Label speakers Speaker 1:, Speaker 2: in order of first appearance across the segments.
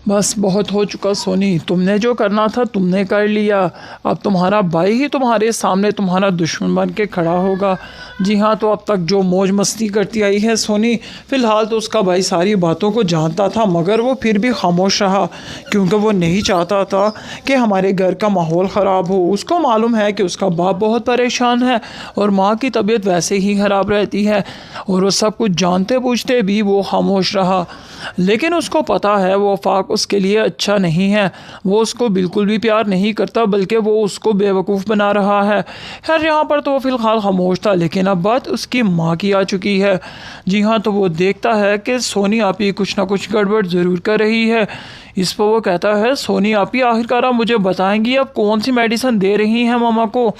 Speaker 1: बस बहुत हो चुका सोनी, तुमने जो करना था तुमने कर लिया। अब तुम्हारा भाई ही तुम्हारे सामने तुम्हारा दुश्मन बन के खड़ा होगा। जी हाँ, तो अब तक जो मौज मस्ती करती आई है सोनी, फ़िलहाल तो उसका भाई सारी बातों को जानता था, मगर वो फिर भी खामोश रहा क्योंकि वो नहीं चाहता था कि हमारे घर का माहौल ख़राब हो। उसको मालूम है कि उसका बाप बहुत परेशान है और माँ की तबीयत वैसे ही ख़राब रहती है, और वो सब कुछ जानते पूछते भी वो खामोश रहा। लेकिन उसको पता है वो आफाक उसके लिए अच्छा नहीं है, वो उसको बिल्कुल भी प्यार नहीं करता, बल्कि वो उसको बेवकूफ़ बना रहा है। खैर यहाँ पर तो वो फ़िलहाल खामोश था, लेकिन अब बात उसकी माँ की आ चुकी है। जी हाँ, तो वो देखता है कि सोनी आपी कुछ ना कुछ गड़बड़ ज़रूर कर रही है। इस पर वो कहता है, सोनी आपी आखिरकार आप मुझे बताएंगी अब कौन सी मेडिसिन दे रही हैं मामा को?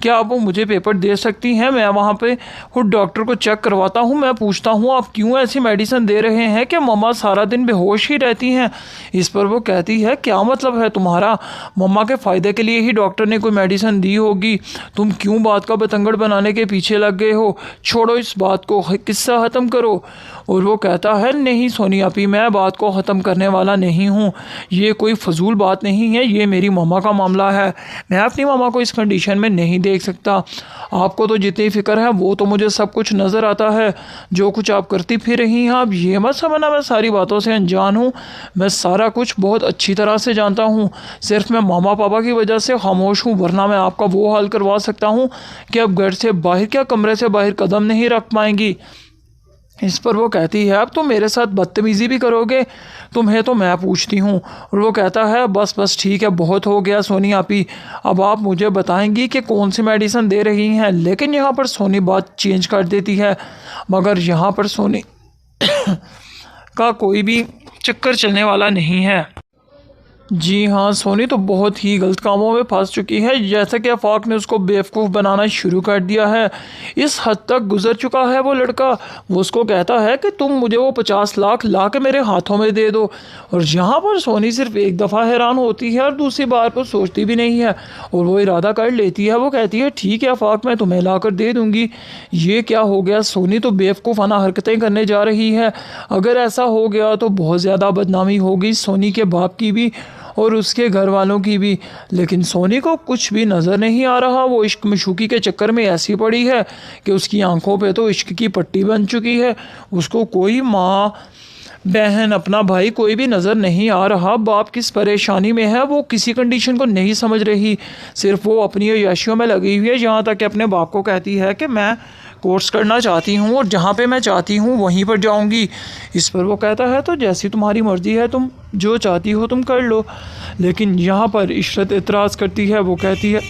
Speaker 1: क्या आप वो मुझे पेपर दे सकती हैं? मैं वहाँ पे खुद डॉक्टर को चेक करवाता हूँ, मैं पूछता हूँ आप क्यों ऐसी मेडिसिन दे रहे हैं कि मम्मा सारा दिन बेहोश ही रहती हैं। इस पर वो कहती है, क्या मतलब है तुम्हारा? मम्मा के फ़ायदे के लिए ही डॉक्टर ने कोई मेडिसिन दी होगी, तुम क्यों बात का बतंगड़ बनाने के पीछे लग गए हो? छोड़ो इस बात को, किस्सा ख़त्म करो। और वो कहता है, नहीं सोनी आपी, मैं बात को ख़त्म करने वाला नहीं हूँ, ये कोई फजूल बात नहीं है, ये मेरी मामा का मामला है, मैं अपनी मामा को इस कंडीशन में नहीं देख सकता। आपको तो जितनी फ़िक्र है वो तो मुझे सब कुछ नज़र आता है, जो कुछ आप करती फिर रही हैं। आप ये मत समझना मैं सारी बातों से अनजान हूँ, मैं सारा कुछ बहुत अच्छी तरह से जानता हूँ। सिर्फ मैं मामा पापा की वजह से खामोश हूँ, वरना मैं आपका वो हाल करवा सकता हूँ कि अब घर से बाहर क्या कमरे से बाहर कदम नहीं रख पाएंगी। इस पर वो कहती है, अब तुम मेरे साथ बदतमीज़ी भी करोगे? तुम्हें तो मैं पूछती हूँ। और वो कहता है, बस बस ठीक है, बहुत हो गया सोनी आपी, अब आप मुझे बताएंगी कि कौन सी मेडिसिन दे रही हैं। लेकिन यहाँ पर सोनी बात चेंज कर देती है, मगर यहाँ पर सोनी का कोई भी चक्कर चलने वाला नहीं है। जी हाँ, सोनी तो बहुत ही गलत कामों में फंस चुकी है, जैसे कि आफाक ने उसको बेवकूफ़ बनाना शुरू कर दिया है। इस हद तक गुजर चुका है वो लड़का। वो उसको कहता है कि तुम मुझे वो 50 लाख ला के मेरे हाथों में दे दो, और यहाँ पर सोनी सिर्फ एक दफ़ा हैरान होती है और दूसरी बार पर सोचती भी नहीं है, और वो इरादा कर लेती है। वो कहती है, ठीक है आफाक, मैं तुम्हें ला कर दे दूँगी। ये क्या हो गया? सोनी तो बेवकूफ़ाना हरकतें करने जा रही है। अगर ऐसा हो गया तो बहुत ज़्यादा बदनामी होगी सोनी के बाप की भी और उसके घर वालों की भी। लेकिन सोनी को कुछ भी नज़र नहीं आ रहा, वो इश्क मशूकी के चक्कर में ऐसी पड़ी है कि उसकी आंखों पे तो इश्क की पट्टी बन चुकी है। उसको कोई माँ बहन अपना भाई कोई भी नज़र नहीं आ रहा। बाप किस परेशानी में है वो किसी कंडीशन को नहीं समझ रही, सिर्फ वो अपनी अय्याशियों में लगी हुई है। यहाँ तक कि अपने बाप को कहती है कि मैं कोर्स करना चाहती हूँ और जहाँ पे मैं चाहती हूँ वहीं पर जाऊँगी। इस पर वो कहता है, तो जैसी तुम्हारी मर्ज़ी है, तुम जो चाहती हो तुम कर लो। लेकिन यहाँ पर इशरत एतराज़ करती है। वो कहती है,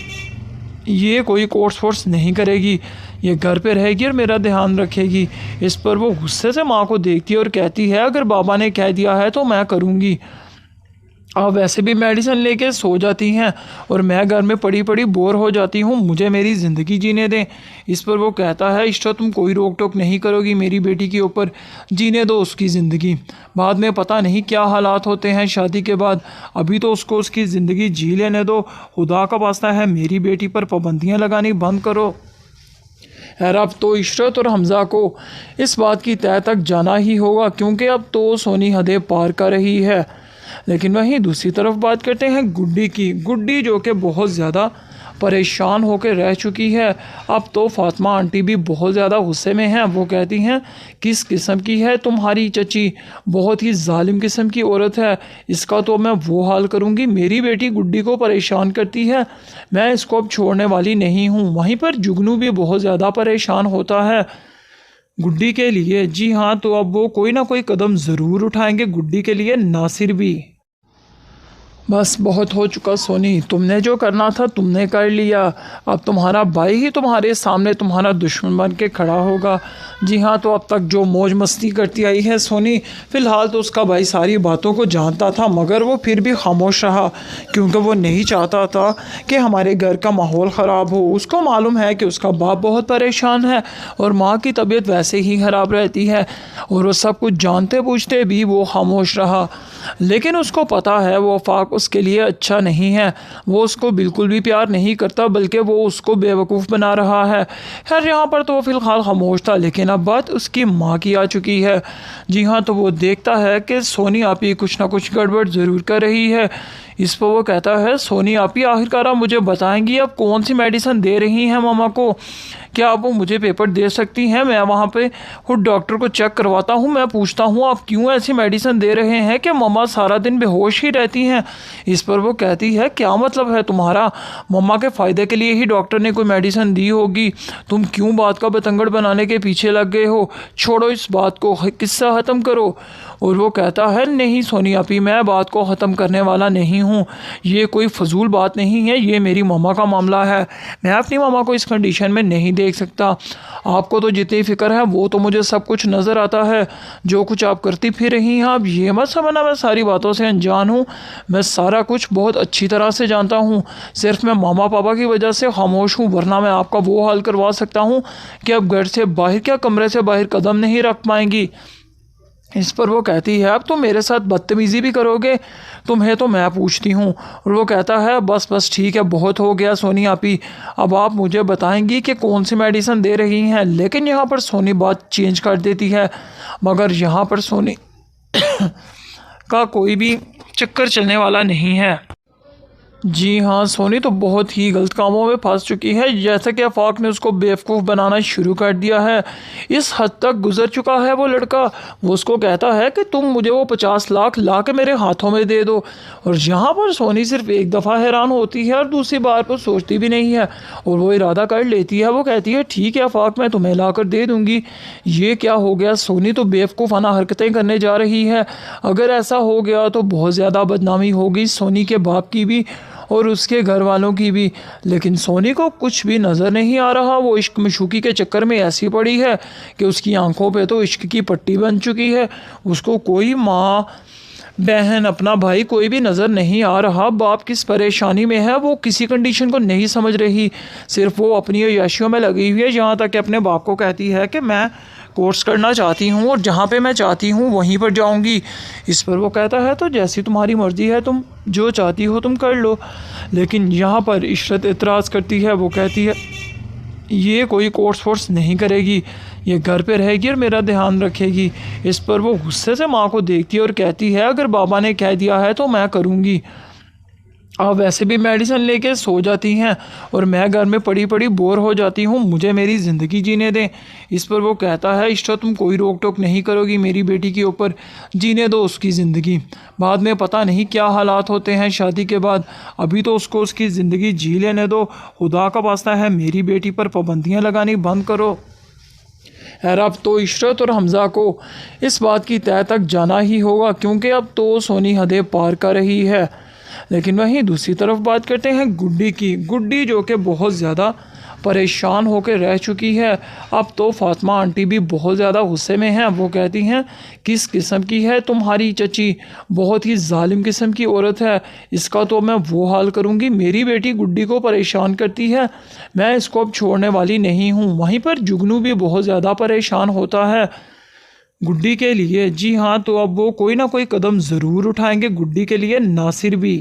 Speaker 1: ये कोई कोर्स फोर्स नहीं करेगी, ये घर पे रहेगी और मेरा ध्यान रखेगी। इस पर वो गुस्से से माँ को देखती है और कहती है, अगर बाबा ने कह दिया है तो मैं करूँगी। आप वैसे भी मेडिसिन लेके सो जाती हैं और मैं घर में पड़ी पड़ी बोर हो जाती हूँ, मुझे मेरी ज़िंदगी जीने दें। इस पर वो कहता है, इश्ता तुम कोई रोक टोक नहीं करोगी मेरी बेटी के ऊपर, जीने दो उसकी ज़िंदगी, बाद में पता नहीं क्या हालात होते हैं शादी के बाद, अभी तो उसको उसकी ज़िंदगी जी लेने दो। खुदा का वास्ता है मेरी बेटी पर पाबंदियाँ लगानी बंद करो। खैर अब तो इशरत और हमज़ा को इस बात की तह तक जाना ही होगा, क्योंकि अब तो सोनी हदें पार कर रही है। लेकिन वहीं दूसरी तरफ बात करते हैं गुड्डी की। गुड्डी जो कि बहुत ज़्यादा परेशान होकर रह चुकी है। अब तो फातिमा आंटी भी बहुत ज़्यादा गुस्से में हैं। वो कहती हैं, किस किस्म की है तुम्हारी चची? बहुत ही जालिम किस्म की औरत है, इसका तो मैं वो हाल करूँगी। मेरी बेटी गुड्डी को परेशान करती है, मैं इसको अब छोड़ने वाली नहीं हूँ। वहीं पर जुगनू भी बहुत ज़्यादा परेशान होता है गुड्डी के लिए। जी हाँ, तो अब वो कोई ना कोई कदम ज़रूर उठाएंगे गुड्डी के लिए, नासिर भी। बस बहुत हो चुका सोनी, तुमने जो करना था तुमने कर लिया। अब तुम्हारा भाई ही तुम्हारे सामने तुम्हारा दुश्मन बन के खड़ा होगा। जी हाँ, तो अब तक जो मौज मस्ती करती आई है सोनी, फ़िलहाल तो उसका भाई सारी बातों को जानता था, मगर वो फिर भी खामोश रहा क्योंकि वो नहीं चाहता था कि हमारे घर का माहौल ख़राब हो। उसको मालूम है कि उसका बाप बहुत परेशान है और माँ की तबीयत वैसे ही ख़राब रहती है, और वो सब कुछ जानते पूछते भी वो खामोश रहा। लेकिन उसको पता है वो आफाक उसके लिए अच्छा नहीं है। वो उसको बिल्कुल भी प्यार नहीं करता, बल्कि वो उसको बेवकूफ़ बना रहा है। खैर यहाँ पर तो वो फ़िलहाल खामोश था, लेकिन अब बात उसकी माँ की आ चुकी है। जी हाँ, तो वो देखता है कि सोनी आपी कुछ ना कुछ गड़बड़ ज़रूर कर रही है। इस पर वो कहता है, सोनी आपी आखिरकार आप मुझे बताएंगी आप कौन सी मेडिसिन दे रही हैं मामा को? क्या आप वो मुझे पेपर दे सकती हैं? मैं वहाँ पे खुद डॉक्टर को चेक करवाता हूँ, मैं पूछता हूँ आप क्यों ऐसी मेडिसिन दे रहे हैं कि मम्मा सारा दिन बेहोश ही रहती हैं। इस पर वो कहती है, क्या मतलब है तुम्हारा? मम्मा के फ़ायदे के लिए ही डॉक्टर ने कोई मेडिसिन दी होगी, तुम क्यों बात का बतंगड़ बनाने के पीछे लग गए हो? छोड़ो इस बात को, किस्सा ख़त्म करो। और वो कहता है, नहीं सोनी आपी, मैं बात को ख़त्म करने वाला नहीं हूँ, ये कोई फजूल बात नहीं है, ये मेरी मामा का मामला है, मैं अपनी मामा को इस कंडीशन में नहीं देख सकता। आपको तो जितनी फ़िक्र है वो तो मुझे सब कुछ नज़र आता है, जो कुछ आप करती फिर रही हैं आप ये मत समझना मैं सारी बातों से अनजान हूँ, मैं सारा कुछ बहुत अच्छी तरह से जानता हूँ। सिर्फ मैं मामा पापा की वजह से खामोश हूँ, वरना मैं आपका वो हाल करवा सकता हूँ कि अब घर से बाहर क्या, कमरे से बाहर कदम नहीं रख पाएंगी। इस पर वो कहती है, अब तुम मेरे साथ बदतमीज़ी भी करोगे? तुम्हें तो मैं पूछती हूँ। और वो कहता है, बस बस ठीक है, बहुत हो गया सोनी आपी, अब आप मुझे बताएंगी कि कौन सी मेडिसिन दे रही हैं। लेकिन यहाँ पर सोनी बात चेंज कर देती है, मगर यहाँ पर सोनी का कोई भी चक्कर चलने वाला नहीं है। जी हाँ, सोनी तो बहुत ही गलत कामों में फंस चुकी है, जैसा कि आफाक ने उसको बेवकूफ़ बनाना शुरू कर दिया है। इस हद तक गुजर चुका है वो लड़का। वो उसको कहता है कि तुम मुझे वो 50 लाख ला के मेरे हाथों में दे दो। और यहाँ पर सोनी सिर्फ एक दफ़ा हैरान होती है और दूसरी बार पर सोचती भी नहीं है, और वो इरादा कर लेती है। वो कहती है, ठीक है आफाक, मैं तुम्हें ला कर दे दूँगी। ये क्या हो गया, सोनी तो बेवकूफ़ाना हरकतें करने जा रही है। अगर ऐसा हो गया तो बहुत ज़्यादा बदनामी होगी सोनी के बाप की भी और उसके घर वालों की भी। लेकिन सोनी को कुछ भी नज़र नहीं आ रहा, वो इश्क मशूकी के चक्कर में ऐसी पड़ी है कि उसकी आंखों पे तो इश्क की पट्टी बन चुकी है। उसको कोई माँ, बहन, अपना भाई कोई भी नज़र नहीं आ रहा। बाप किस परेशानी में है वो किसी कंडीशन को नहीं समझ रही, सिर्फ वो अपनी अय्याशियों में लगी हुई है। यहाँ तक कि अपने बाप को कहती है कि मैं कोर्स करना चाहती हूँ और जहाँ पे मैं चाहती हूँ वहीं पर जाऊँगी। इस पर वो कहता है, तो जैसी तुम्हारी मर्ज़ी है, तुम जो चाहती हो तुम कर लो। लेकिन यहाँ पर इशरत एतराज़ करती है। वो कहती है, ये कोई कोर्स वोर्स नहीं करेगी, ये घर पे रहेगी और मेरा ध्यान रखेगी। इस पर वो गुस्से से माँ को देखती है और कहती है, अगर बाबा ने कह दिया है तो मैं करूँगी। आप वैसे भी मेडिसिन लेके सो जाती हैं और मैं घर में पड़ी पड़ी बोर हो जाती हूँ, मुझे मेरी ज़िंदगी जीने दें। इस पर वो कहता है, इश्ता तुम कोई रोक टोक नहीं करोगी मेरी बेटी के ऊपर, जीने दो उसकी ज़िंदगी, बाद में पता नहीं क्या हालात होते हैं शादी के बाद, अभी तो उसको उसकी ज़िंदगी जी लेने दो। खुदा का वास्ता है मेरी बेटी पर पाबंदियाँ लगानी बंद करो। खैर अब तो इशरत और हमज़ा को इस बात की तह तक जाना ही होगा, क्योंकि अब तो सोनी हदें पार कर रही है। लेकिन वहीं दूसरी तरफ बात करते हैं गुड्डी की। गुड्डी जो कि बहुत ज़्यादा परेशान होकर रह चुकी है। अब तो फातिमा आंटी भी बहुत ज़्यादा गुस्से में हैं। वो कहती हैं, किस किस्म की है तुम्हारी चची, बहुत ही जालिम किस्म की औरत है, इसका तो मैं वो हाल करूँगी। मेरी बेटी गुड्डी को परेशान करती है, मैं इसको अब छोड़ने वाली नहीं हूँ। वहीं पर जुगनू भी बहुत ज़्यादा परेशान होता है गुड्डी के लिए। जी हाँ, तो अब वो कोई ना कोई कदम ज़रूर उठाएंगे गुड्डी के लिए। नासिर भी